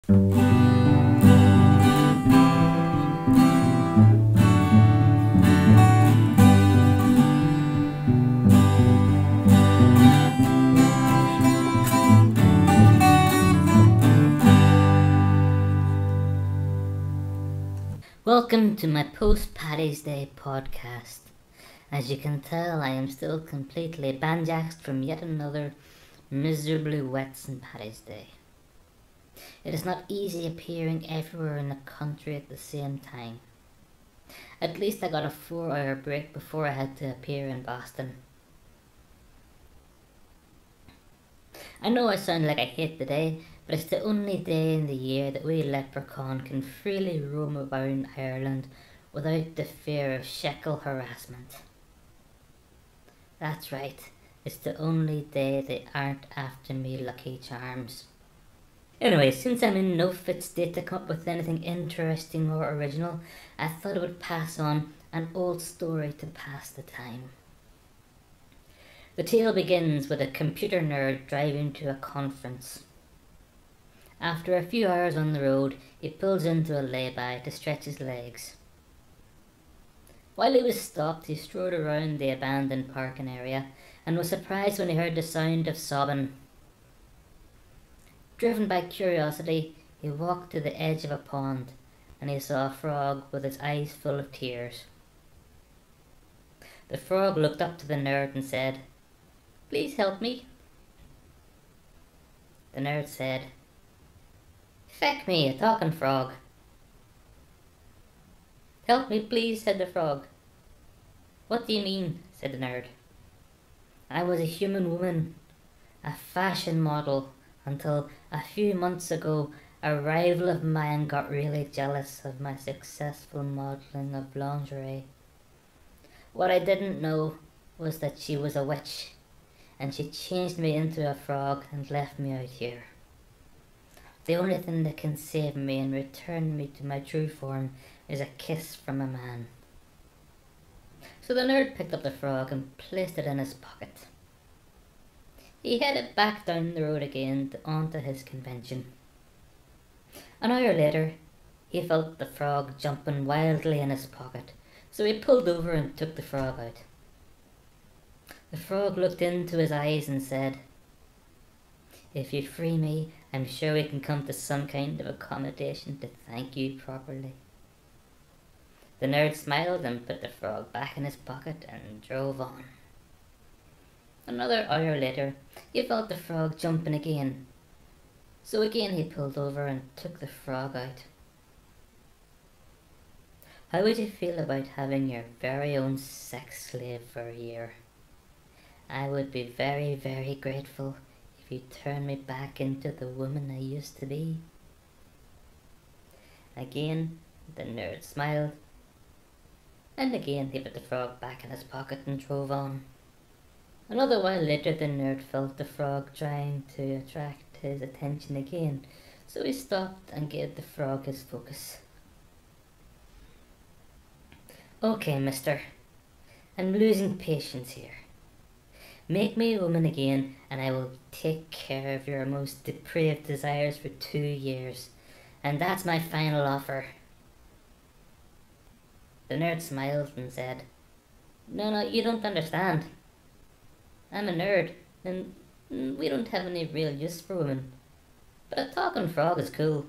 Welcome to my post-Paddy's Day podcast. As you can tell, I am still completely banjaxed from yet another miserably wet St. Paddy's Day. It is not easy appearing everywhere in the country at the same time. At least I got a 4-hour break before I had to appear in Boston. I know I sound like I hate the day, but it's the only day in the year that we Leprechaun can freely roam around Ireland without the fear of shekel harassment. That's right, it's the only day they aren't after me Lucky Charms. Anyway, since I'm in no fit state to come up with anything interesting or original, I thought I would pass on an old story to pass the time. The tale begins with a computer nerd driving to a conference. After a few hours on the road, he pulls into a lay-by to stretch his legs. While he was stopped, he strode around the abandoned parking area and was surprised when he heard the sound of sobbing. Driven by curiosity, he walked to the edge of a pond and he saw a frog with its eyes full of tears. The frog looked up to the nerd and said, "Please help me." The nerd said, "Feck me, a talking frog." "Help me please," said the frog. "What do you mean?" said the nerd. "I was a human woman, a fashion model, until a few months ago a rival of mine got really jealous of my successful modelling of lingerie. What I didn't know was that she was a witch, and she changed me into a frog and left me out here. The only thing that can save me and return me to my true form is a kiss from a man." So the nerd picked up the frog and placed it in his pocket. He headed back down the road again onto his convention. An hour later, he felt the frog jumping wildly in his pocket, so he pulled over and took the frog out. The frog looked into his eyes and said, "If you free me, I'm sure we can come to some kind of accommodation to thank you properly." The nerd smiled and put the frog back in his pocket and drove on. Another hour later, he felt the frog jumping again, so again he pulled over and took the frog out. How would you feel about having your very own sex slave for a year? I would be very, very grateful if you turn me back into the woman I used to be. Again, the nerd smiled, and again he put the frog back in his pocket and drove on. Another while later, the nerd felt the frog trying to attract his attention again, so he stopped and gave the frog his focus. "Okay, mister, I'm losing patience here. Make me a woman again, and I will take care of your most depraved desires for 2 years. And that's my final offer." The nerd smiled and said, No, you don't understand. I'm a nerd, and we don't have any real use for women. But a talking frog is cool."